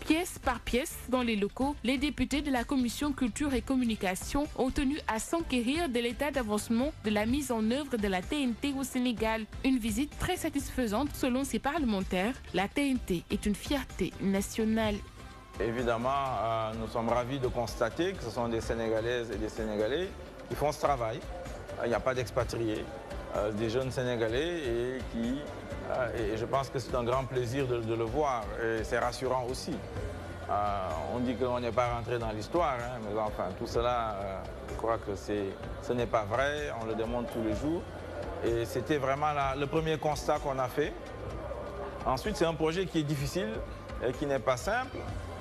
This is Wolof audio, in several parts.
Pièce par pièce, dans les locaux, les députés de la Commission Culture et Communication ont tenu à s'enquérir de l'état d'avancement de la mise en œuvre de la TNT au Sénégal. Une visite très satisfaisante selon ces parlementaires. La TNT est une fierté nationale. Évidemment, nous sommes ravis de constater que ce sont des Sénégalaises et des Sénégalais qui font ce travail. Il n'y a pas d'expatriés, des jeunes Sénégalais et je pense que c'est un grand plaisir de le voir et c'est rassurant aussi. On dit qu'on n'est pas rentré dans l'histoire, hein, mais enfin tout cela, je crois que ce n'est pas vrai, on le démontre tous les jours. Et c'était vraiment le premier constat qu'on a fait. Ensuite, c'est un projet qui est difficile et qui n'est pas simple.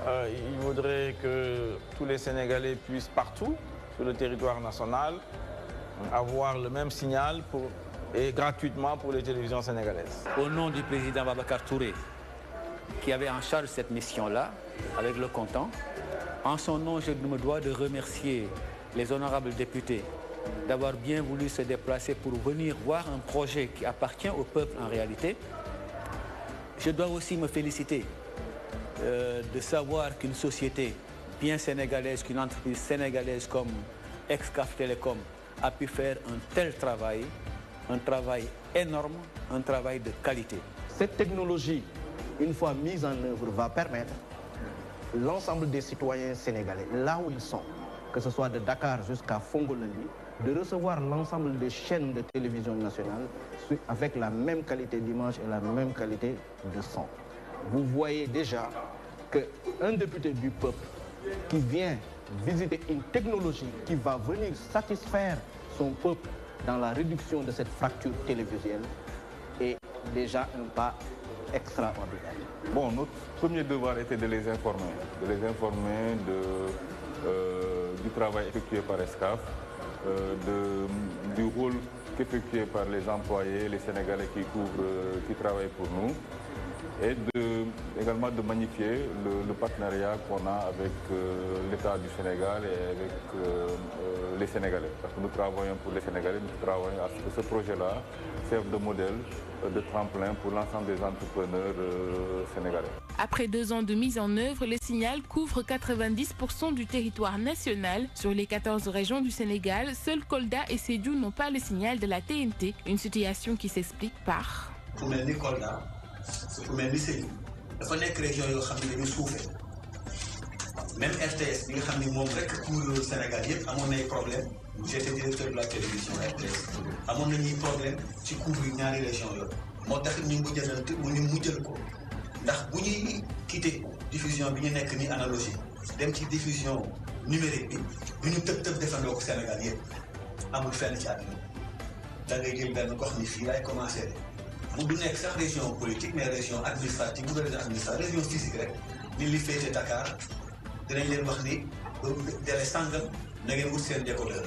Il faudrait que tous les Sénégalais puissent partout sur le territoire national avoir le même signal et gratuitement pour les télévisions sénégalaises. Au nom du président Babacar Touré, qui avait en charge cette mission-là, avec le comptant, en son nom, je me dois de remercier les honorables députés d'avoir bien voulu se déplacer pour venir voir un projet qui appartient au peuple en réalité. Je dois aussi me féliciter de savoir qu'une société bien sénégalaise, qu'une entreprise sénégalaise comme Excaf Télécom a pu faire un tel travail, un travail énorme, un travail de qualité. Cette technologie, une fois mise en œuvre, va permettre l'ensemble des citoyens sénégalais, là où ils sont, que ce soit de Dakar jusqu'à Fongolandi, de recevoir l'ensemble des chaînes de télévision nationale avec la même qualité d'image et la même qualité de son. Vous voyez déjà qu'un député du peuple qui vient visiter une technologie qui va venir satisfaire son peuple dans la réduction de cette fracture télévisuelle est déjà un pas extraordinaire. Bon, notre premier devoir était de les informer du travail effectué par Excaf, du rôle qu'effectué par les employés, les Sénégalais qui travaillent pour nous, et également de magnifier le partenariat qu'on a avec l'État du Sénégal et avec les Sénégalais. Parce que nous travaillons pour les Sénégalais, nous travaillons à ce que ce projet-là serve de modèle, de tremplin pour l'ensemble des entrepreneurs sénégalais. Après 2 ans de mise en œuvre, le signal couvre 90% du territoire national. Sur les 14 régions du Sénégal, seuls Kolda et Sédhiou n'ont pas le signal de la TNT, une situation qui s'explique par... Pour mel ni Kolda, pour mel ni Sédhiou, dafa nekk région yoo xam ne dañu suufee même RTS bi nga xam ne moom rek couvre Sénégal yëpp amoon nay problème. J'étais directeur de la télévision RTS amoon nañuy problème ci couvrir ñaari région yooyu moo tax ñu mujjal ko ndax bu ñuy quitté diffusion bi ñu nekk ni analogique dem ci diffusion numérique bi du ñu tëb defandoo ko Sénégal yëpp amul fenn ci àdduna da ngay jël benn gox ni fii lay commencé mu du nekk sax région politique mais région administrative bu région administrative région physique rek ni li féete Dakar dinañ leen wax ni délai sàngam na ngeen wut seen décodeur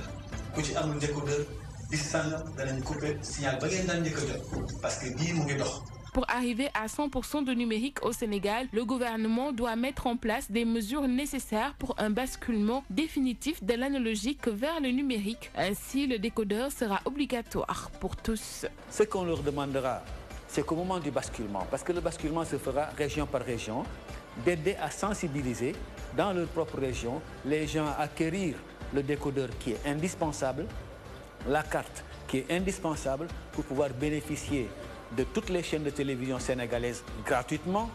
ku ci amul décodeur bis sàngam danañ couper signal ba ngeen daan njëkk a jot parce que bii mu ngi dox. Pour arriver à 100% de numérique au Sénégal, le gouvernement doit mettre en place des mesures nécessaires pour un basculement définitif de l'analogique vers le numérique. Ainsi, le décodeur sera obligatoire pour tous. Ce qu'on leur demandera, c'est qu'au moment du basculement, parce que le basculement se fera région par région, d'aider à sensibiliser dans leur propre région les gens à acquérir le décodeur qui est indispensable, la carte qui est indispensable pour pouvoir bénéficier de toutes les chaînes de télévision sénégalaises gratuitement,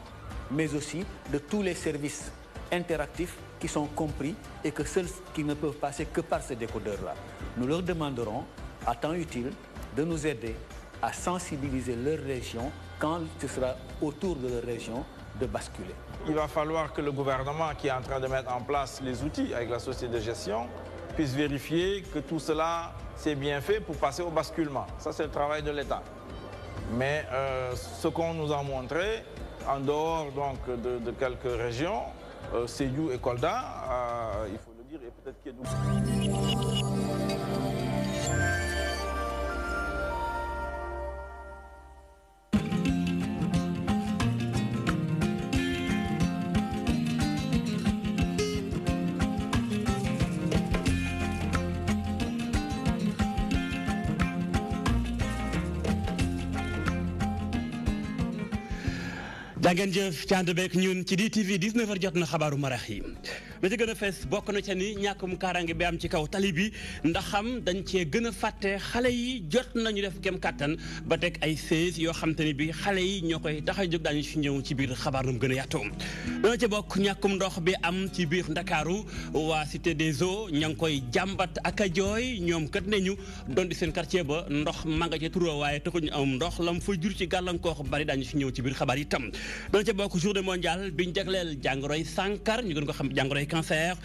mais aussi de tous les services interactifs qui sont compris et que ceux qui ne peuvent passer que par ce décodeur-là. Nous leur demanderons, à temps utile, de nous aider à sensibiliser leur région quand ce sera autour de leur région de basculer. Il va falloir que le gouvernement qui est en train de mettre en place les outils avec la société de gestion puisse vérifier que tout cela s'est bien fait pour passer au basculement. Ça, c'est le travail de l'État. Mais ce qu'on nous a montré, en dehors donc, de quelques régions, Sédhiou et Kolda, il faut le dire, et peut-être Kédougou. jàngeen jëf ci ànd beek ñun ci DTV 19h jot na xabaaru marax yi la ci gën a fees bokk na ca ni ñàkkum kaaraange bi am ci kaw tali bi ndax xam dañ cee gën a fàtte xale yi jot nañu def kem kàttan ba teg ay 16 yoo xam te ni bi xale yi ñoo koy tax a jóg daañu si ñëw ci biir xabaar nam gën a yaatoo dana ci bokk ñàkkum ndox bi am ci biir Ndakaaru waa Cité des Eaux ña ngi koy jàmbat ak a jooy ñoom kat ne ñu doon di seen quartier ba ndox manga ca turoo waaye taxuñu am ndox lam fa jur ci gàllankoor bari daañu si ñëw ci biir xabaar yi tam dana ca bokk journée mondiale biñ jagleel jàngoroy sànkar ñu gën ko xam jàngoroy cancer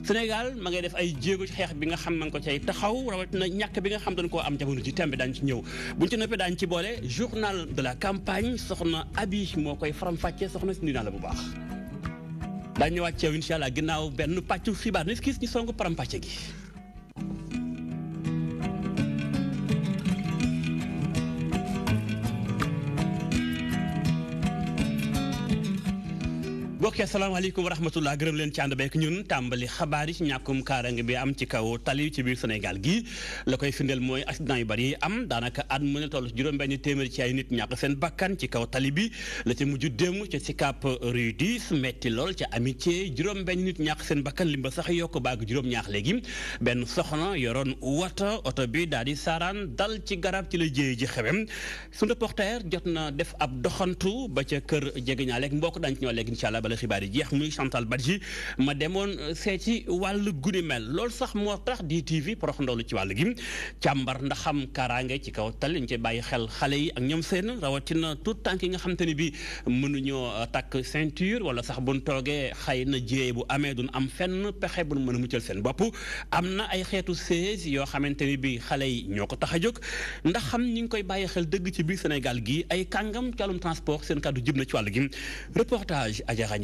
Sénégal ma ngay def ay jéego ci xeex bi nga xam ma ngi ko cay taxaw rawatina ñàkk bi nga xam dañ koo am jamono ji tembe daañu ci ñëw buñ ci noppee daañu ci boole journal de la campagne soxna Abi moo koy faram-fàccee soxna si nuyu naa la bu baax daañu ñëwaat ci yow incha allah ginnaaw benn pàccu xibaar ni gis ñu song faram-fàcce gi mbokk yi asalaamaaleykum wa rahmatulah gërëm leen ci ànd beek ñun tàmbali xabaar yi ci ñàkkum kaaraange bi am ci kaw tali ci biir Sénégal gi la koy firndeel mooy accident yu bari yi am daanaka at mu ne toll juróom-benn téeméer ci ay nit ñàkk seen bakkan ci kaw tali bi la ci mujj démb ca Sicap Rue 10 metti lool ca Amitié juróom-benn nit ñàkk seen bakkan lim ba sax yokk baag juróom-ñaax léegi benn soxna yoroon oto bi daal di saaraan dal ci garab ci la jéey ji xewem suñu reporter jot na def ab doxantu ba ca kër jegeñaaleeg mbokk dañ ci ñëw léegi incha allah xibaar yi jeex muy Chantal Badji ma demoon seeti wàllu guni mel loolu sax moo tax DTV porox ndoolu ci wàll gi càmbar ndax xam kaaraange ci kaw tali ñu ci bàyyi xel xale yi ak ñoom seen rawatina tout tànk yi nga xam te ni bi mënuñoo takk ceinture wala sax buñ toogee xëy na jéey bu amee duñ am fenn pexe buñ mën a muccal seen bopp am na ay xeetu 16 yoo xamante ni bi xale yi ñoo ko tax a jóg ndax xam ñi ngi koy bàyyi xel dëgg ci biir Sénégal gi ay kàngam ci wàllum transport seen kàddu jib na ci wàll gi reportage Adjara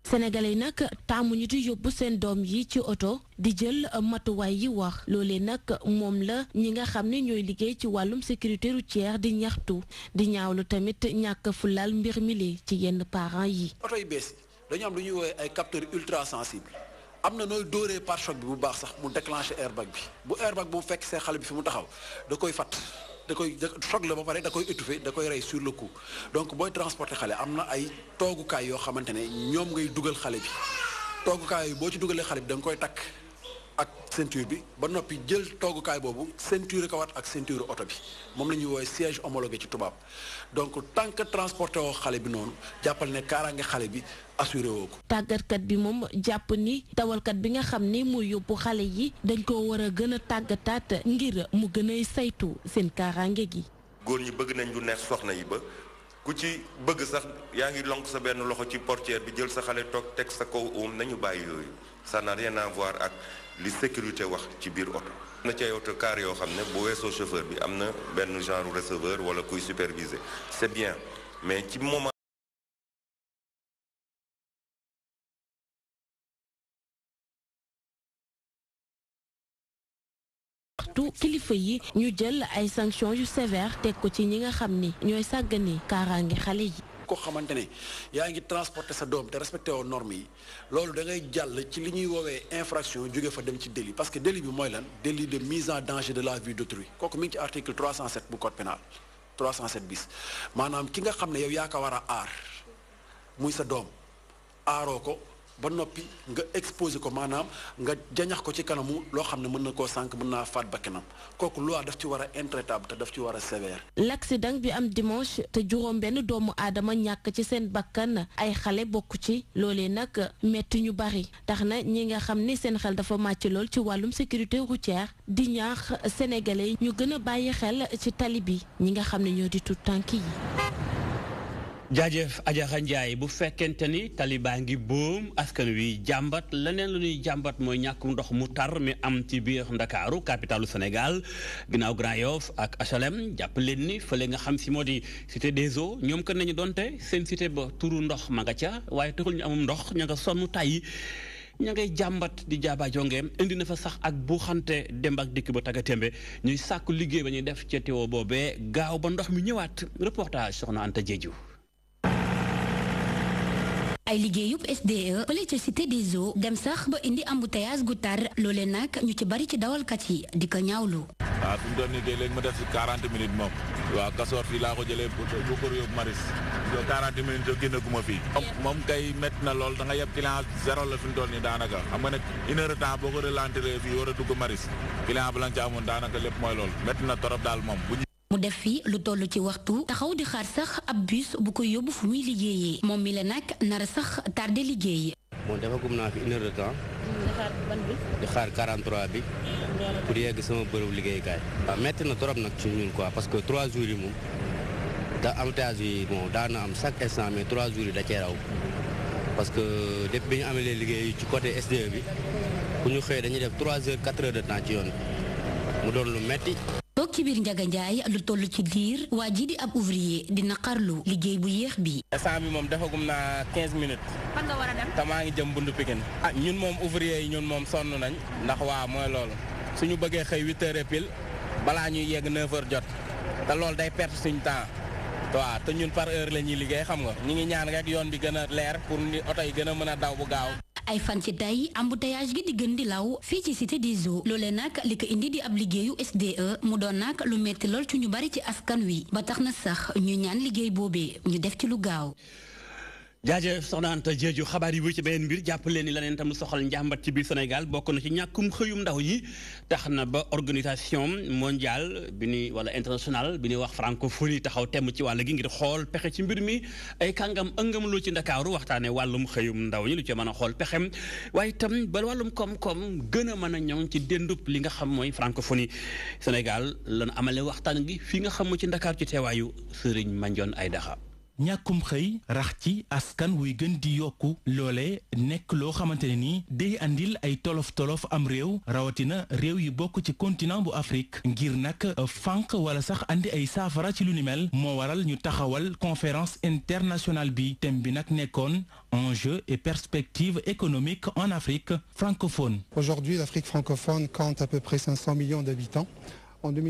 Sénégalais yi nag taamu ñu di yóbbu seen doom yi ci oto di jël matuwaay yi wax loolee nag moom la ñi nga xam ne ñooy liggéey ci wàllum sécurité routière di ñaxtu di ñaawlu tamit ñàkk fulal mbir mi lee ci yenn parents yi. oto yu bees dañu am lu ñuy woowee ay capteurs ultra sensibles am na nooy dóoree pare-choc bi bu baax sax mu déclencher airbag bi bu airbag bu fekk see xale bi fi mu taxaw da koy fat da koy choc la ba pare da koy étouffé da koy rey sur le coup donc booy transporter xale am na ay toogukaay yoo xamante ne ñoom ngay dugal xale bi toogukaay yi boo ci dugalee xale bi da nga koy takk ak ceinture bi ba noppi jël toogukaay boobu ceinture ko wat ak ceinture oto bi moom la ñuy woowee siège homologué ci tubaab donc tant que transporté woo xale bi noonu jàppal ne kaaraange xale bi assuré woo ko. tàggatkat bi moom jàpp ni dawalkat bi nga xam ni muy yóbbu xale yi dañ ko war a gën a tàggataat ngir mu gën a saytu seen kaaraange gi. góor ñi bëgg nañ lu neex soxna yi ba ku ci bëgg sax yaa ngi lonk sa benn loxo ci portière bi jël sa xale toog teg sa kaw nañu bàyyi yooyu ça n'a rien à voir ak li sécurité wax ci biir oto. am na ci ay oto car yoo xam ne bu weesoo chauffeur bi am na benn genre receveur wala kuy superviser c'est bien mais ci moment. kilifa yi ñu jël ay sanctions yu sévères teg ko ci ñi nga xam ni ñooy sàggane kaaraange xale yi. ko xamante ne yaa ngi transporter sa doom te respecté woo normes yi loolu da ngay jàll ci li ñuy woowee infraction jóge fa dem ci délit parce que délit bi mooy lan délit de mise en danger de la vie d'autrui kooku mi ngi ci article 307 bu code pénal 307 bis maanaam ki nga xam ne yow yaa ko war a aar muy sa doom aaroo ko ba noppi nga exposé ko maanaam nga jañax ko ci kanamu loo xam ne mën na koo sànq mën naa faat bakkanam kooku loi daf ci war a intraitable te daf ci war a sévère. l'accident bi am dimanche te juróom benn doomu aadama ñàkk ci seen bakkan ay xale bokk ci loolee nag metti ñu bari tax na ñi nga xam ni seen xel dafa màcc lool ci wàllum sécurité routière di ñaax sénégalais ñu gën a bàyyi xel ci tali bi ñi nga xam ne ñoo di tuut tànk yi. jaajëf Adjara Ndiaye bu fekkente ni talibaa ngi boom askan wi jàmbat leneen lu ñuy jàmbat mooy ñàkkum ndox mu tar mi am ci biir Ndakaaru capitalu Sénégal ginnaaw Grand Yoff ak HLM jàpp leen ni fële nga xam si moo di Cité des Eaux ñoom kën nañu donte seen cité ba turu ndox ma nga ca waaye taxul ñu amum ndox ña nga sonn tàyyi ña ngay jàmbat di jaaba jongeem indi na fa sax ak bu xante demb ak dikk ba taga témbe ñuy sàkku liggéey ba ñuy def ca teewoo boobee gaaw ba ndox mi ñëwaat reportage soxna Anta Diédhiou. ay liggéeyub SDE fële ca Cité des Eaux dem sax ba indi embouteillage gu tar loolee nag ñu ci bari ci dawalkat yi di ko ñaawlu. waaw fi mu toll nii kay léegi ma def si 40 minutes moom waaw Kasoor fii laa ko jëlee bu ko yóbbu Maris 40 minutes yoo génne gu ma fii moom kay métti na lool da nga yeb client zéro la fi mu toll nii daanaka xam nga nag 1 heure de temps boo ko relentiré fii war a dugg Maris client bu lañ ci amoon daanaka lépp mooy lool métti na torop daal moom. mu def fi lu toll ci waxtu taxaw di xaar sax ab bus bu ko yóbbu fu muy liggéeyee moom mi la nag nara sax tardé liggéey. moom dafa gum naa fi 1 heure de temps. di xaar ban bi. di xaar 43 bi. pour yegg sama bërëb liggéeykaay. waaw métti na trop nag ci ñun quoi parce que 3 jours yi moom da embouteillage yi bon daan na am chaque instant mais 3 jours yi da cee raw parce que depuis bi ñu amalee liggéey ci côté SDE bi bu ñu xëyee dañuy def 3 heures 4 heures de temps ci yoon mu doon lu métti. toog ci biir Ndiaga Ndiaye lu toll ci diir waa ji di ab ouvrier di naqarlu liggéey bu yéex bi. instant bi moom defagum naa 15 minutes. fan nga war a dem. te maa ngi jëm bundu Pikine. ah ñun moom ouvrier yi ñun moom sonn nañ ndax waa mooy loolu suñu bëggee xëy 8 heures pile balaa ñuy yegg 9 heures jot te loolu day perte suñu temps waaw te ñun par heure la ñuy liggéey xam nga ñu ngi ñaan rek yoon bi gën a leer pour ni oto yi gën a mën a daw bu gaaw. ay fan ci tey embouteillage gi di gën di law fii ci cité des eaux loolee nag li ko indi di ab liggéeyu SDE mu doon nag lu metti lool ci ñu bari ci askan wi ba tax na sax ñu ñaan liggéey boobee ñu def ci lu gaaw. jaajëf soxna Anta Diédhiou xabaar yi bu ci beneen mbir jàpp leen ni leneen tam soxal njàmbat ci biir Sénégal bokk na ci ñàkkum xëyum ndaw yi tax na ba organisation mondiale bi ni wala internationale bi ñuy wax francophonie taxaw temm ci wàll gi ngir xool pexe ci mbir mi ay kàngam ëngamloo ci Ndakaaru waxtaane wàllum xëyum ndaw ñi lu ci mën a xool pexem waaye itam ba wàllum koom-koom gën a mën a ñoŋ ci déndub li nga xam mooy francophonie Sénégal lan amale waxtaan gi fii nga xam ci Ndakaaru ci teewaayu Serigne Mandione Aïdara. ñàkkum xëy rax ci askan wuy gën di yokku loole nekk loo xamante ne ni day andil ay tolof-tolof am réew rawatina réew yi bokk ci continent bu Afrique ngir nag fànq wala sax andi ay saafara ci lu ni mel moo waral ñu taxawal conférence internationale bi thème bi nag nekkoon enjeux et perspectives économiques en Afrique francophone. Aujourd'hui, l'Afrique francophone compte à peu près 500 millions d'habitants.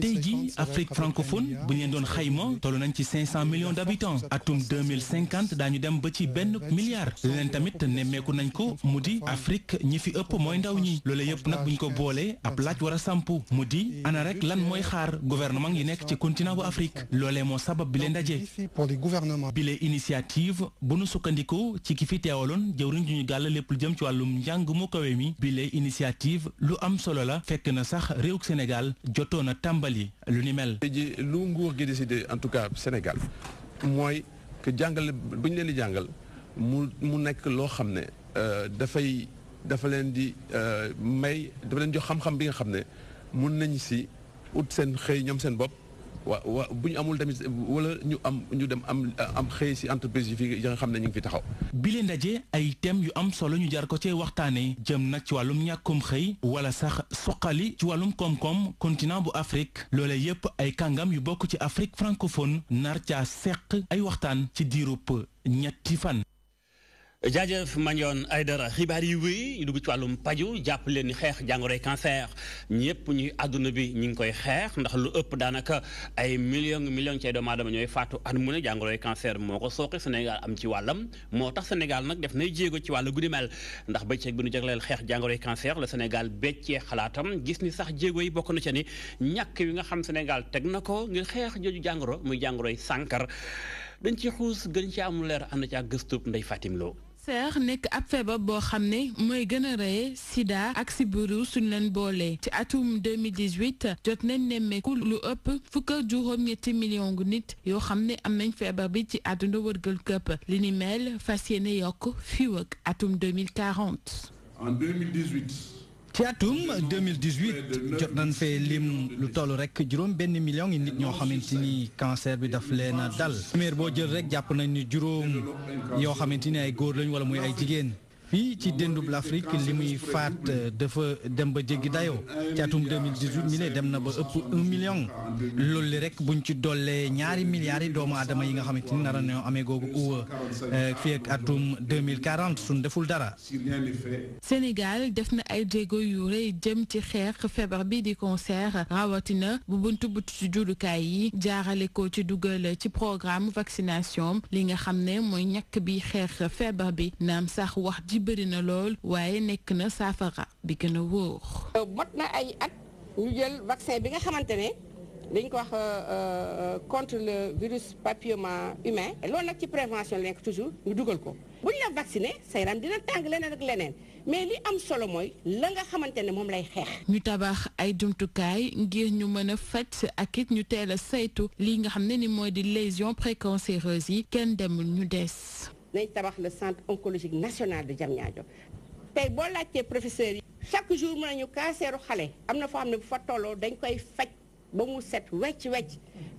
tey jii Afrique francophone bu ñu leen doon xayma toll nañ ci 500 millions d'habitants atum 2050 daañu dem ba ci benn milliard leneen tamit nemmeeku nañ ko mu di Afrique ñi fi ëpp mooy ndaw ñi loolu yëpp nag bu ñu ko boolee ab laaj war a sampu mu di ana rek lan mooy xaar gouvernement yi nekk ci continent bu Afrique loolee moo sabab bi leen ndaje bi lee initiative bu nu sukkandikoo ci ki fi teewaloon jëwriñ ju ñu gàll lépp lu jëm ci wàllum njàng mu kawe mi bi lee initiative lu am solo la fekk na sax réewuk Sénégal jotoon na tàmbali lu ni mel. lu nguur gi décidé en tout cas Sénégal mooy que jàngale bu ñu leen di jàngal mu nekk loo xam ne dafa leen di may dafa leen jox xam-xam bi nga xam ne mun nañ si ut seen xëy ñoom seen bopp waa bu ñu amul tamit wala ñu dem am xëy si entreprise yi fi nga xam ne ñu ngi fi taxaw. bile ndaje ay thèmes yu am solo ñu jar ko cee waxtaanee jëm nag ci wàllum ñàkkum xëy wala sax soqali ci wàllum koom-koom continent bu Afrique loole yépp ay kàngam yu bokk ci Afrique francophone nar caa seq ay waxtaan ci diirub ñetti fan. jaajëf Mandione Aïdara xibaar yi wéy ñu dugg ci wàllum paju jàpp leen ni xeex jàngoroy cancer ñëpp ñuy àdduna bi ñu ngi koy xeex ndax lu ëpp daanaka ay millions ci ay doomu aadama ñooy faatu at mu ne jàngoroy cancer moo ko sooke Sénégal am ci wàllam moo tax Sénégal nag def nay jéego ci wàllu guddi mel ndax bëccëg bi nu jagleel xeex jàngoroy cancer la Sénégal beccee xalaatam gis ni sax jéego yi bokk na ca ni ñàkk wi nga xam Sénégal teg na ko ngir xeex jooju jàngoro muy jàngoroy sànkar dañ ci xuus gën ci am leer ànd ci ak gëstub Ndeye Fatim Lo. cancer nekk ab feebar boo xam ne mooy gën a rëy sida ak sibiru suñ leen boole ci atum 2018 jot nañ nemmeeku lu ëpp fukk ak juróom-ñetti million gu nit yoo xam ne am nañ feebar bi ci àdduna wërgal këpp li ni mel fas yéene yokk fii ak atum 2040. En 2018. ci atum 2018 jot nañ fee lim lu toll rek juróom benn million yi nit ñoo xamante ni cancer bi daf leen a dal téeméer boo jël rek jàpp nañ ni juróom yoo xamante ni ay góor lañ wala muy ay jigéen fii ci déndub l'Afrique li muy faat dafa dem ba jéggi dayoo ci atum 2018 mi ne dem na ba ëpp 1 million loolu li rek buñ ci dollee ñaari milliards yi doomu aadama yi nga xamante ni nara ñoo amee googu uwa fii ak atum 2040 suñ deful dara. Sénégal def na ay jéego yu rëy jëm ci xeex feebar bi di cancer rawatina bu buntu ci juddukaay yi jaarale ko ci dugal ci programme vaccination li nga xam ne mooy ñàkk bi xeex feebar bi naam sax wax ji bëri na lool waaye nekk na saafara bi gën a wóor. mot na ay at ñu jël vaccin bi nga xamante ne dañ ko wax contre le virus papilloma humain loolu nag ci prévention la nekk toujours ñu dugal ko bu ñu la vacciné sa yaram dina tàng leneen ak leneen mais li am solo mooy la nga xamante ne moom lay xeex. ñu tabax ay jumtukaay ngir ñu mën a faj ak it ñu teel a saytu lii nga xam ne ni mooy di lésions précancéreuses yi kenn demul ñu des. nañ tabax le centre oncologique national de Diamniadio tey boo laajtee professeurs yi chaque jour mën nañu canceru xale am na foo xam ne bu fa tolloo dañ koy faj ba mu set wecc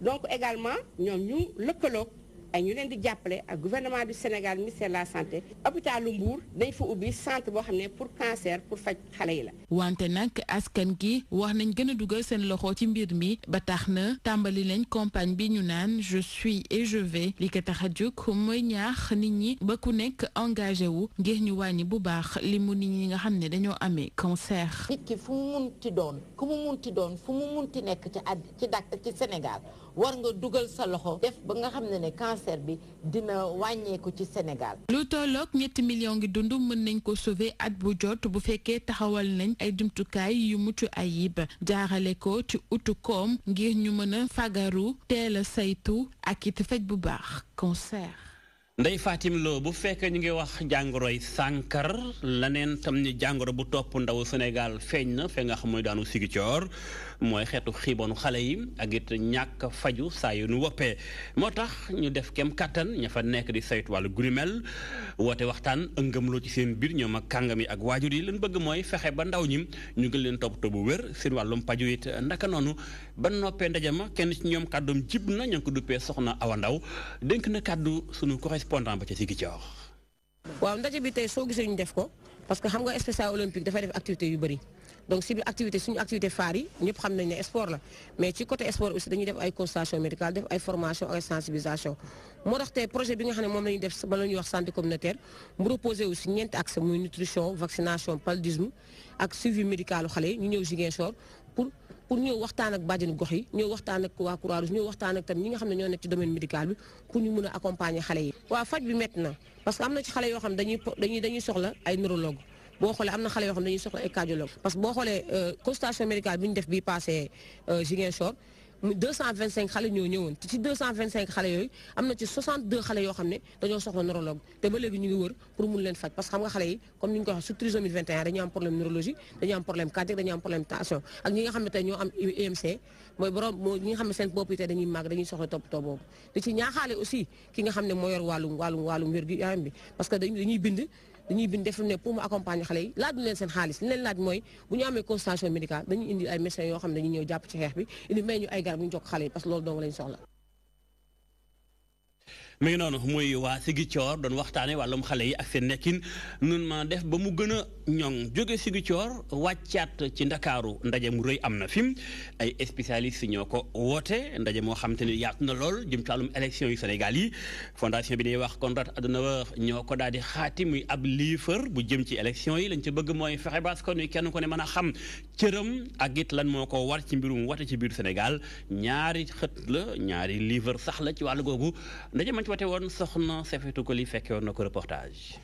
donc également ñoom ñu lëkkaloog ay ñu leen di jàppale ak gouvernement du Sénégal ministère de la santé hôpitalu Mbour dañ fa ubbi centre boo xam ne pour cancer pour faj xale yi la. wante nag askan gi wax nañ gën a dugal seen loxo ci mbir mi ba tax na tàmbali nañ campagne bi ñu naan je suis et je vais li ko tax a jóg mooy ñaax nit ñi ba ku nekk engagé wu ngir ñu wàññi bu baax li mu nit ñi nga xam ne dañoo amee cancer. nit ki fu mu munti doon ku mu munti doon fu mu munti nekk ci Sénégal war nga dugal sa loxo def ba nga xam ne cancer bi dina wàññeeku ci Sénégal. lu tolloog 7 millions ngi dund mën nañ ko sauver at bu jot bu fekkee taxawal nañ ay jumtukaay yu mucc ayib jaarale ko ci utu koom ngir ñu mën a fagaru teel a saytu ak it faj bu baax cancer. Ndeye Fatim Lo bu fekkee ñu ngi wax jàngoroy sànkar laneen tam ni jàngoro bu topp ndaw Sénégal feeñ na fe nga xam mooy daanu Sigicoor mooy xeetu xiibonu xale yi ak it ñàkk faju saa yu nu woppee moo tax ñu def kem kattan ña fa nekk di saytu wàllu guni mel woote waxtaan ëngëmloo ci seen biir ñoom ak kàngam yi ak waajur yi leen bëgg mooy fexe ba ndaw ñi ñu gën leen toppatoo bu wér seen wàllum paju it ndaka noonu ba noppee ndajama kenn ci ñoom kàddum jib na ña ngi ko duppee soxna Awa Ndaw dénk na kàddu sunu correspondant ba ca Sigicoor. waaw ndaje bi tey soo gisee ñu def ko parce que xam nga spécial olympique dafay def activité yu bëri donc si biir activité suñu activité phare yi ñëpp xam nañ ne sport la mais ci côté sport aussi dañuy def ay consultation médicale def ay formation ay sensibilisation moo tax tey projet bi nga xam ne moom la ñuy def ba la ñuy wax santé communautaire mu reposé aussi ñeenti axe muy nutrition vaccination paludisme ak suivi médical xale yi ñu ñëw Ziguinchor pour ñëw waxtaan ak bàjjenu gox yi ñëw waxtaan ak waa Croix-Rouge ñëw waxtaan ak tam ñi nga xam ne ñoo nekk ci domaine médical bi pour ñu mën a accompagner xale yi. waaw faj bi métti na parce que am na ci xale yoo xam dañuy soxla ay neurologue boo xoolee am na xale yoo xam dañuy soxla ay cardiologue parce que boo xoolee consultation médicale bi ñu def bii passé Ziguinchor 225 xale ñoo ñëwoon ci 225 xale yooyu am na ci 62 xale yoo xam ne dañoo soxla neurologue te ba léegi ñu ngi wër pour mun leen faj parce que xam nga xale yi comme ni ñu ko waxee sur trisomie 21 dañu am problème neurologie dañu am problème cardiaque dañu am problème tension ak ñi nga xam ne tey ñoo am IMC mooy borom ñi nga xam ne seen bopp yi tey dañuy màgg dañuy soxla toppatoo boobu di ci ñaaxaale aussi ki nga xam ne moo yor wàllum wér gu yaram bi parce que dañuy bind def ne pour mu accompagner xale yi laaju leen seen xaalis li leen laaj mooy bu ñu amee consultation médicale dañuy indi ay médecins yoo xam ne dañuy ñëw jàpp ci xeex bi indi may ñu ay garab bu ñu jox xale yi parce que loolu dong lañ soxla. mi ngi noonu muy waa Sigicoor doon waxtaane wàllum xale yi ak seen nekkin nun ma def ba mu gën a ñoŋ jóge Sigicoor wàccaat ci Ndakaaru ndaje mu rëy am na fi ay spécialistes ñoo ko woote ndaje moo xam te ne yaatu na lool jëm ci wàllum élection yu Sénégal yi fondation bi ñuy wax Konrad Adenauer ñoo ko daal di xaati muy ab livre bu jëm ci élection yi lañ ci bëgg mooy fexe ba askan wi kenn ko ne mën a xam cëram ak it lan moo ko war ci mbirum wote ci biir Sénégal ñaari xët la ñaari livre sax la ci wàllu googu ndaje man wate woon soxna Sefetu ko li fekke woon na ko reportage.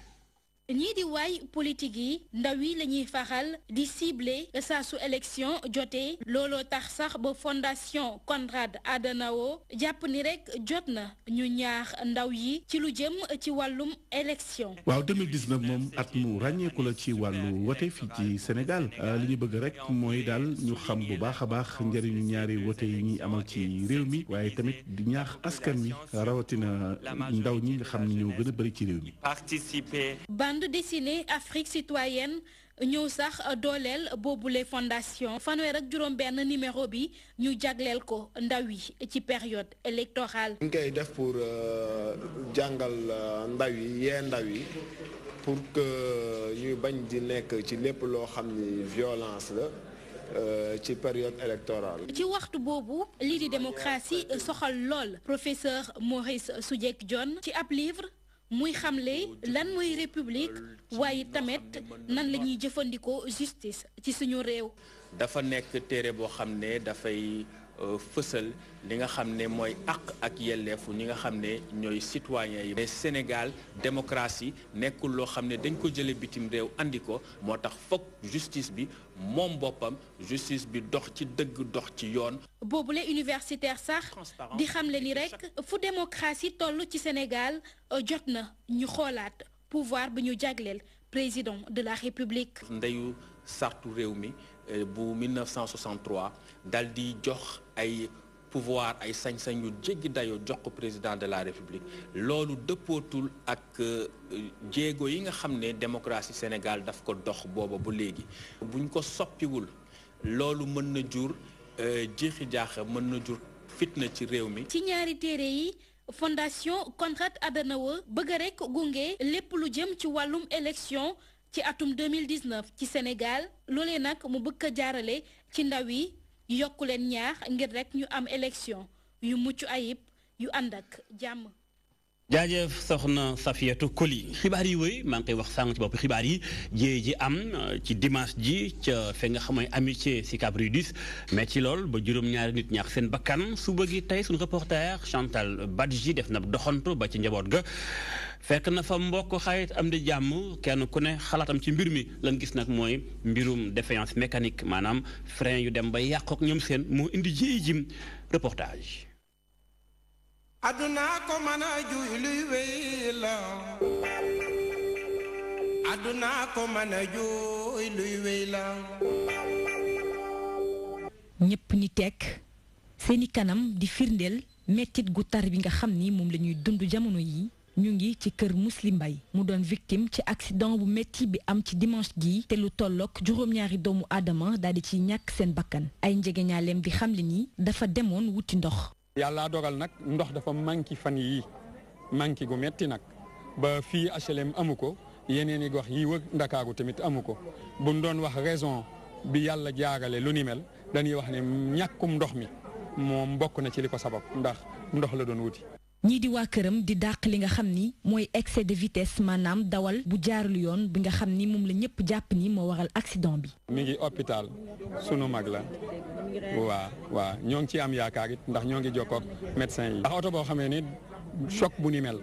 ñii di waay politique yi ndaw yi la ñuy faxal di ciblé saa su élection jotee looloo tax sax ba fondation Konrad Adenauer jàpp ni rek jot na ñu ñaax ndaw yi ci lu jëm ci wàllum élection. waaw 2019 moom at mu ràññeeku la ci wàllu wote fii ci Sénégal li ñu bëgg rek mooy daal ñu xam bu baax a baax njëriñu ñaari wote yi ñuy amal ci réew mi waaye tamit di ñaax askan wi rawatina ndaw ñi nga xam ne ñoo gën a bëri ci réew mi. bande dessinée Afrique citoyenne ñëw sax dooleel boobule fondation fanweer ak juróom-benn numéro bi ñu jagleel ko ndaw yi ci période électorale. ñu koy def pour jàngal ndaw yi yee ndaw yi pour que ñuy bañ di nekk ci lépp loo xam ni violence la. ci période électorale. ci waxtu boobu lii di démocratie soxal lool professeur Maurice Soudieck-Dione ci ab livre. muy xamle lan mooy république waaye tamit nan la ñuy jëfandikoo justice ci suñu réew. dafa nekk téere boo xam ne dafay fësal li nga xam ne mooy àq ak yelleefu ñi nga xam ne ñooy citoyens yi. mais Sénégal démocratie nekkul loo xam ne dañ ko jële bitim réew andi ko moo tax foog justice bi moom boppam justice bi dox ci dëgg dox ci yoon. boobule universitaire sax di xamle ni rek fu démocratie toll ci Sénégal jot na ñu xoolaat pouvoir bi ñu jagleel président de la République. ndeyu sartu réew mi bu 1963 dal di jox ay pouvoir ay sañ-sañ yu jéggi dayoo jox ko président de la République loolu dëppootul ak jéego yi nga xam ne démocratie Sénégal daf ko dox booba bu léegi buñ ko soppiwul loolu mën na jur jeexi jaaxa mën na jur fitna ci réew mi. ci ñaari téere yi fondation Konrad Adenauer bëgg rek gunge lépp lu jëm ci wàllum élection ci atum 2019 ci Sénégal loolee nag mu bëgg a jaarale ci ndaw yi yokku leen ñaax ngir rek ñu am élection yu mucc ayib yu ànd ak jàmm. jaajëf soxna Safiatou Koli xibaar yi wëy maa ngi koy wax sànq ci bopp xibaar yi jéey ji am ci dimanche ji ca fe nga xam ne amitié Sicap Rue 10 mais ci lool ba juróom-ñaari nit ñaax seen bakkan suba gi tey suñu reporter Chantal Badji def na doxantu ba ci njaboot ga fekk na fa mbokk xarit am di jàmm kenn ku ne xalaatam ci mbir mi lan gis nag mooy mbirum défaillance mécanique maanaam frein yu dem ba yàqook ñoom seen moo indi jéey jim reportage. aduna ko mën a juy luy wéy la aduna ko mën a juy luy wéy la ñépp ni tekk seeni kanam di firndeel mettit gu tar bi nga xam ni moom la ñuy dund jamono yi ñu ngi ci kër Muslim Mbaye mu doon victime ci accident bu metti bi am ci dimanche gi te lu tollook juróom-ñaari doomu aadama daal di ci ñàkk seen bakkan ay njegeñaaleem di xamle ni dafa demoon wuti ndox. yàlla dogal nag ndox dafa manqué fan yii manqué gu metti nag ba fii HLM amu ko yeneen i gox yi wër Ndakaaru tamit amu ko buñ doon wax raison bi yàlla jaarale lu ni mel dañuy wax ne ñàkkum ndox mi moom bokk na ci li ko sabab ndax ndox la doon wuti. ñii di waa këram di dàq li nga xam ni mooy excès de vitesse maanaam dawal bu jaarul yoon bi nga xam ni moom la ñëpp jàpp ni moo waral accident bi. mi ngi hôpital sunu mag la waaw ñoo ngi ci am yaakaar it ndax ñoo ngi jokkoo ak médecin yi. ndax oto boo xamee ni choc bu ni mel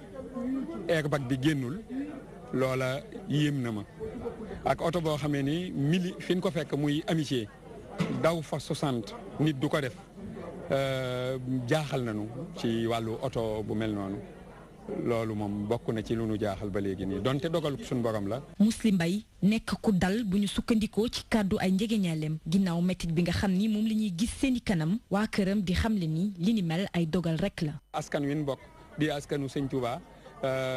airbag bi génnul loola yéem na ma ak oto boo xamee ni fi ñu ko fekk muy amitié daw fa 60 nit du ko def. jaaxal nañu ci wàllu oto bu mel noonu loolu moom bokk na ci lu nu jaaxal ba léegi nii donte dogal suñu borom la. Muslim Mbaye nekk ku dal bu ñu sukkandikoo ci kàddu ay njegeñaaleem ginnaaw métit bi nga xam ni moom la ñuy gis seeni kanam waa këram di xamle ni li ni mel ay dogal rek la. askan wi ñu bokk di askanu Sëñ Tuuba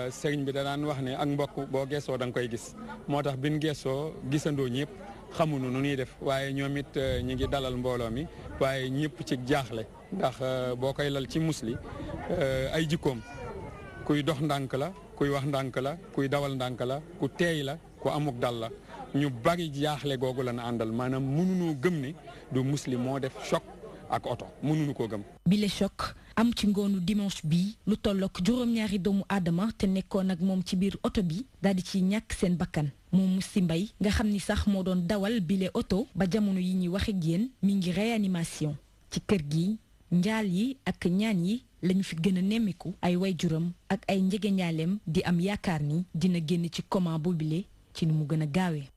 sëriñ bi da daan wax ne ak mbokk boo geesoo da nga koy gis moo tax bin geesoo gisandoo ñëpp. xamuñu nu ñuy def waaye ñoom it ñi ngi dalal mbooloo mi waaye ñëpp ci jaaxle ndax boo koy lal ci musli ay jikkoom kuy dox ndànk la kuy wax ndànk la kuy dawal ndànk la ku teey la ku amuk dal la ñu bari jaaxle googu la na àndal maanaam mënuñoo gëm ne du musli moo def choc ak oto mënuñu koo gëm. bile choc am ci ngoonu dimanche bi lu tollook juróom-ñaari doomu aadama te nekkoon ak moom ci biir oto bi daal di ci ñàkk seen bakkan moom Muslim Mbaye nga xam ni sax moo doon dawal bile oto ba jamono yi ñuy waxe ak yéen mi ngi réanimation ci kër gi njaal yi ak ñaan yi lañu fi gën a nemmiku ay waajuram ak ay njegeñaaleem di am yaakaar ni dina génn ci coma boobule ci nu mu gën a gaawee.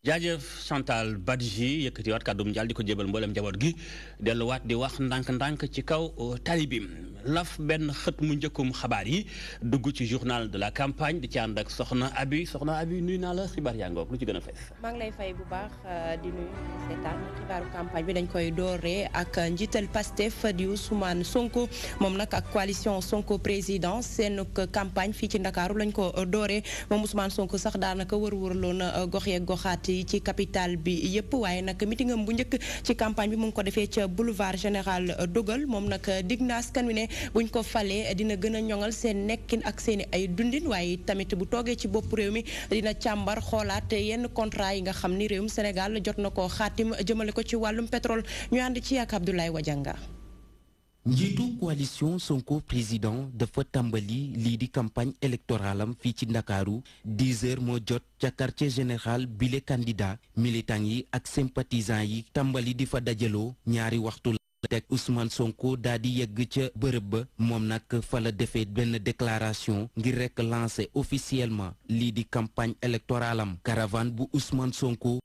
jaajëf Chantal Badji yëkkati waat kàddum njaal di ko jébal mboolem njaboot gi delluwaat di wax ndànk-ndànk ci kaw tali bi laf benn xët mu njëkkum xabaar yi dugg ci journal de la campagne di ci ànd ak soxna Abi nuyu naa la xibaar yaa ngoog lu ci gën a fees. maa ngi lay fay bu baax di nuyu seetaan xibaaru campagne bi dañ koy dooree ak njiital Pastef di Ousmane Sonko moom nag ak coalition Sonko président seen campagne fii ci Ndakaaru lañ ko dooree moom Ousmane Sonko sax daanaka wër-wërloon gox yeeg goxaat ci capitale bi yëpp waaye nag meeting am bu njëkk ci campagne bi mu ngi ko defee ca boulevard général de Gaulle moom nag dig na askan wi ne buñ ko falee dina gën a ñoŋal seen nekkin ak seen ay dundin waaye tamit bu toogee ci bopp réew mi dina càmbar xoolaat yenn contrat yi nga xam ni réewum Sénégal jot na ko xaatim jëmale ko ci wàllum pétrole ñu ànd ci ak Abdoulaye Wadianga. njiitu coalition Sonko président dafa tàmbali lii di campagne électorale am fii ci Ndakaaru 10 heures moo jot ca quartier général bile candidat militant yi ak sympathisant yi tàmbali di fa dajaloo ñaari waxtu teg Ousmane Sonko daal di yegg ca bërëb ba moom nag fa la defee benn déclaration ngir rek lancer officiellement lii di campagne électorale am caravane bu Ousmane Sonko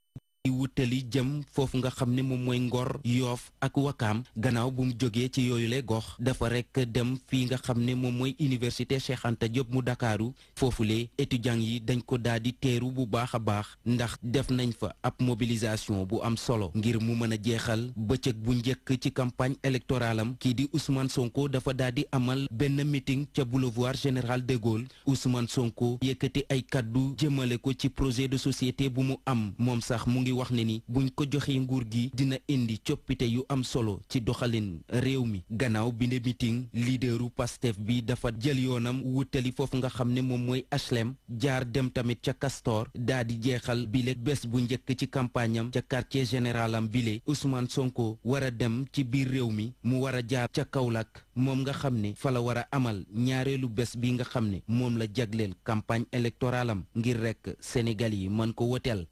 di wutali jëm foofu nga xam ne moom mooy Ngor Yoof ak Wakaam gannaaw bu mu jógee ci yooyule gox dafa rek dem fii nga xam ne moom mooy université Cheikh Anta Diop mu Dakaaru foofule étudiants yi dañ ko daal di teeru bu baax a baax ndax def nañ fa ab mobilisation bu am solo ngir mu mën a jeexal bëccëg bu njëkk ci campagne électorale am kii di Ousmane Sonko dafa daal di amal benn meeting ca boulevard Général de Gaulle Ousmane Sonko yëkkati ay kaddu jëmale ko ci projet de société bu mu am moom sax mu ngi wax ne ni buñ ko joxee nguur gi dina indi coppite yu am solo ci doxalin réew mi gannaaw bi ne meeting leaderu Pastef bi dafa jël yoonam wutali foofu nga xam ne moom mooy HLM jaar dem tamit ca Castor daa di jeexal bile bés bu njëkk ci campagne am ca quartier général am bile Ousmane Sonko war a dem ci biir réew mi mu war a jaar ca Kaolack moom nga xam ne fa la war a amal ñaareelu bés bi nga xam ne moom la jagleel campagne électorale am ngir rek Sénégal yi mën ko woteel.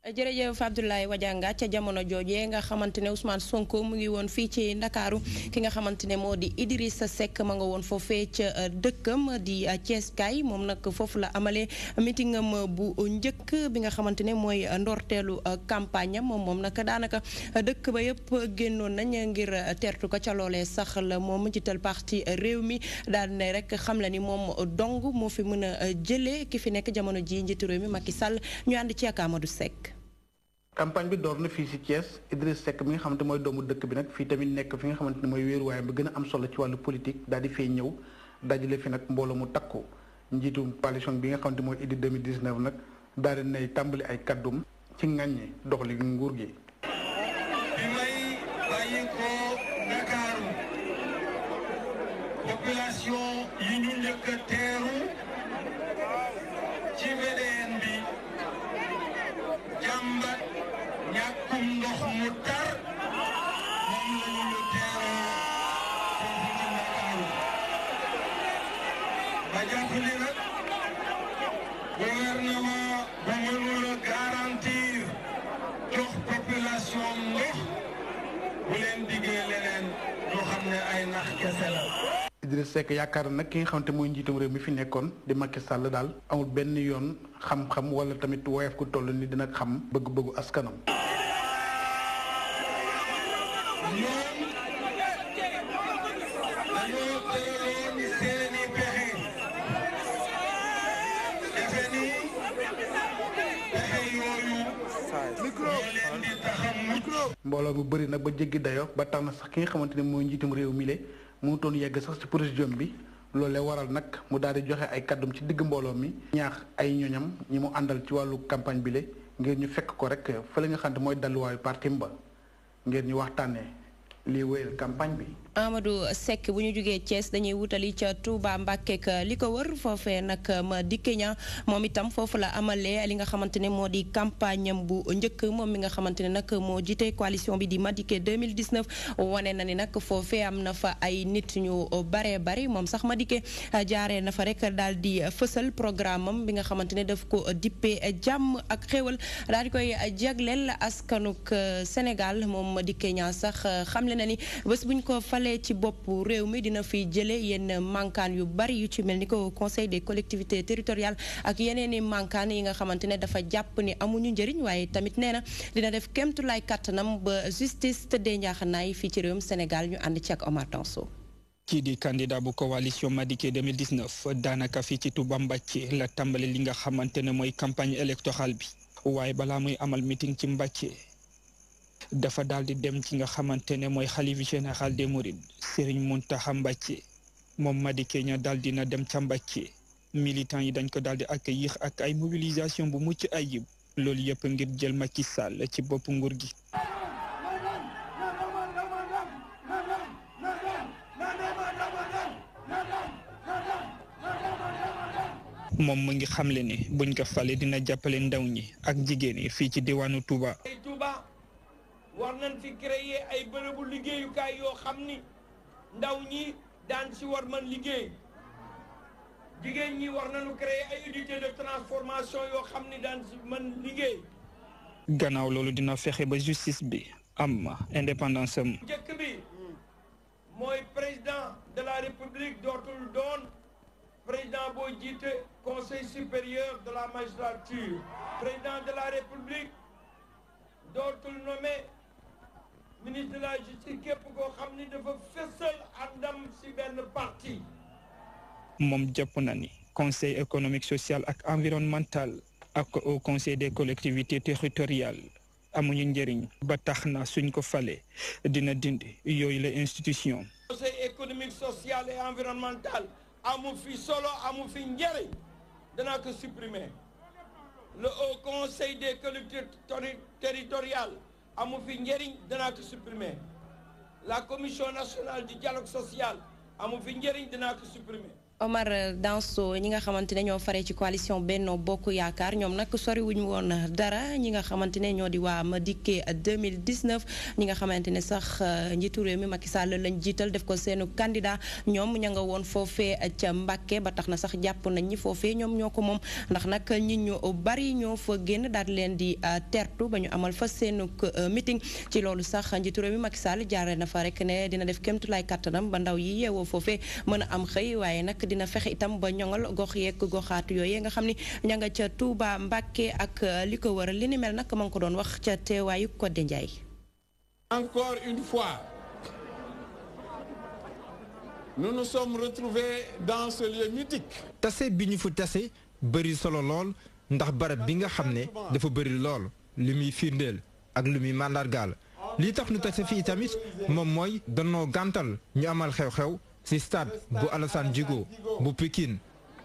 jërëjëf Abdoulaye Wadianga ca jamono joojee nga xamante ne Ousmane Sonko mu ngi woon fii ci Ndakaaru ki nga xamante ne moo di Idrissa Seck ma nga woon foofee ca dëkkam di Thiès Kaay moom nag foofu la amalee meeting am bu njëkk bi nga xamante ne mooy ndorteelu campagne am moom nag daanaka dëkk ba yëpp génnoon nañ ngir tertu ko ca loolee sax la moom jiital parti réew mi daal ne rek xam la ni moom dong moo fi mën a jëlee ki fi nekk jamono ji njiitu réew mi Macky Sall ñu ànd ci ak Amadou Seck. campagne bi door na fii si Thiès Idriss Seck mi nga xamante mooy doomu dëkk bi nag fii tamit nekk fi nga xamante ne mooy wéeruwaayam bi gën a am solo ci wàllu politique daal di fay ñëw dajale fi nag mbooloo mu takku njiitu coalition bi nga xamante mooy Idy 2019 nag daal di nay tàmbali ay kaddum ci ŋàññi doxali nguur gi. bi may bàyyi ko Ndakaaru population yi ñu njëkk a teeru ci VDN bi jàmbat ñàkkum ndox mu tar moom la ñu teeroo foofu ci Ndakaaru ba jàpp ni nag gouvernement bu mënul a garantir jox population ndox bu leen diggee leneen ñu xam ne ay nax kese la. Idriss Seck yaakaar nag ki nga xamante mooy njiitum réew mi fi nekkoon di Macky Sall daal amul benn yoon xam-xam wala tamit woyof ku toll ni dina xam bëgg-bëggu askanam. mbooloo mu bëri nag ba jéggi dayo ba tax na sax ki nga xamante ne mooy njiitum réew mi le mënutoon yegg sax ci président bi loolee waral nag mu daal di joxe ay kàddum ci digg mbooloo mi ñaax ay ñoñam ñi mu àndal ci wàllu campagne bi le ngir ñu fekk ko rek fële nga xam ne mooy dalluwaayu partim ba ngir ñu waxtaanee lii wéyal campagne bi. Amadou Seck bu ñu jógee Thiès dañuy wutali ca Touba Mbacké ak li ko wër foofee nag ma dikke ña moom itam foofu la amalee li nga xamante ne moo di campagne am bu njëkk moom mi nga xamante ne nag moo jiite coalition bi di Madické 2019 wane na ni nag foofee am na fa ay nit ñu baree bari moom sax Madické jaaree na fa rek daal di fësal programme am bi nga xamante ne daf ko dippee jàmm ak xéewal daal di koy jagleel askanuk Sénégal moom Madické ña sax xamle na ni bés buñ ko falee ci bopp réew mi dina fi jële yenn mankaan yu bari yu ci mel ni ko conseil des collectivités territoriales ak yeneen i mankaan yi nga xamante ne dafa jàpp ni amuñu njëriñ waaye tamit nee na dina def kéemtulaay kàttanam ba justice tëddee njaaxanaay fii ci réewum Sénégal ñu ànd ci ak Omar Tanso. kii di candidat bu coalition Madické 2019 daanaka fii ci Touba Mbacké la tàmbali li nga xamante ne mooy campagne électorale bi waaye balaa muy amal meeting ci Mbacké dafa daal di dem ci nga xamante ne mooy xalifa général des Mourides Serigne Mountakha Mbacké moom Madické ña daal dina dem ca Mbacké militants yi dañ ko daal di accueillir ak ay mobilisation bu mucc ayib loolu yëpp ngir jël Macky Sall ci bopp nguur gi. moom mu ngi xamle ne buñ ko fale dina jàppale ndaw ñi ak jigéen yi fii ci diwaanu Touba. war nañ fi créer ay bërëbu liggéeyukaay yoo xam ni ndaw ñi daan si war man liggéey jigéen ñi war nañu créer ay unités de transformation yoo xam ni daan si man liggéey. gannaaw loolu dina fexe ba justice bi am indépendance am. njëkk bi mooy président de la république dootul doon président boo jiite conseil supérieur de la magistrature président de la république dootul nommé ministre de la justice képp koo xam ni dafa fësal àndam ci benn parti. moom jàpp na ni conseil économique social ak environnemental ak au conseil des collectivités territoriales amuñu njëriñ ba tax na suñ ko fale dina dindi yooyu la institution. conseil économique social et environnemental amu fi solo amu fi njëriñ danaa ko supprimer le haut conseil des collectivités territoriales amu fi njëriñ danaa ko supprimer la commission nationale du dialogue social amu fi njëriñ danaa ko supprimer. Omar Danso ñi nga xamante ne ñoo faree ci coalition Benno Bokk Yaakaar ñoom nag sori wuñu woon dara ñi nga xamante ne ñoo di waa Madické 2019 ñi nga xamante ne sax njiitu réew mi Macky Sall lañ jiital def ko seenu candidat ñoom ña nga woon foofee ca Mbàkke ba tax na sax jàpp nañ ñi foofee ñoom ñoo ko moom ndax nag nit ñu bari ñoo fa génn daal leen di tertu ba ñu amal fa seenu meeting ci loolu sax njiitu réew mi Macky Sall jaaree na fa rek ne dina def kéemtulaay kattanam ba ndaw yi yeewoo foofee mën a am xëy waaye nag dina fexe itam ba ñoŋal gox yeeg goxaatu yooyu nga xam ni ña nga ca Touba Mbacké ak li ko wër li ni mel nag ma ngi ko doon wax ca teewaayu Codé Ndiaye. Encore une fois, nous nous sommes retrouvés dans ce lieu mythique. tase bi ñu fu tase bëri solo lool ndax barab bi nga xam ne dafa bëri lool li muy firndeel ak li muy màndargaal li tax nu tase fii tamit moom mooy danoo gàntal ñu amal xew-xew ci stade bu Alassane Djigo bu Pikine.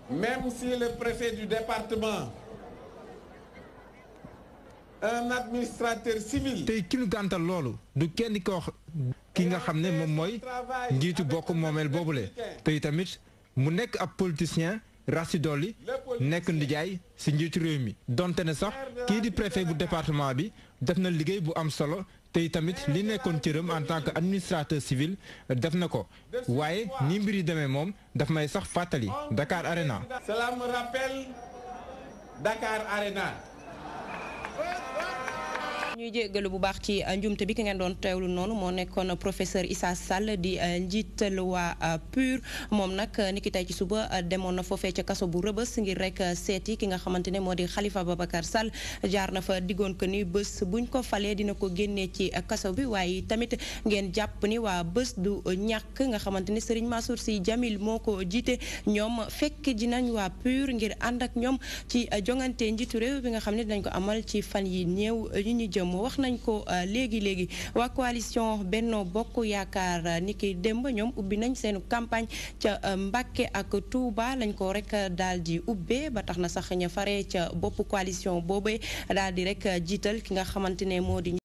Même si le préfet du département, un administrateur civil. tey ki nu gàntal loolu du kenn ki nga xam ne moom mooy njiitu bokk moomeel boobule tey tamit mu nekk ab politicien raci dolli nekk ndijaay ci njiitu réew mi donte ne sax kii di préfet bu département bi def na liggéey bu am solo. tey tamit li nekkoon cëram en tant que administrateur civil def na ko waaye ni mbir yi demee moom daf may sax fàttali Dakar Arena. Cela me rappelle Dakar Arena. ñuy jéggalu bu baax ci njumte bi ki ngeen doon teewlu noonu moo nekkoon professeur Issa Sall di njiital waa PUR moom nag niki tey ci suba demoon na foofee ca kaso bu Rëbës ngir rek seeti ki nga xamante ne moo di Khalifa Babacar Sall jaar na fa diggoon ko ni bés buñ ko falee dina ko génnee ci kaso bi waaye tamit ngeen jàpp ni waa bés du ñàkk nga xamante ne Serigne Mansour Sy Djamil moo ko jiite ñoom fekk ji nañ waa PUR ngir ànd ak ñoom ci jongante njiitu réew bi nga xam ne dinañ ko amal ci fan yi néew yi ñu jëm wax nañ ko léegi waa coalition Benno Bokk Yaakaar niki démb ñoom ubbi nañ seenu campagne ca Mbacké ak Touba lañ ko rek daal di ubbee ba tax na sax ña fare ca bopp coalition boobee daal di rek jiital ki nga xamante ne moo di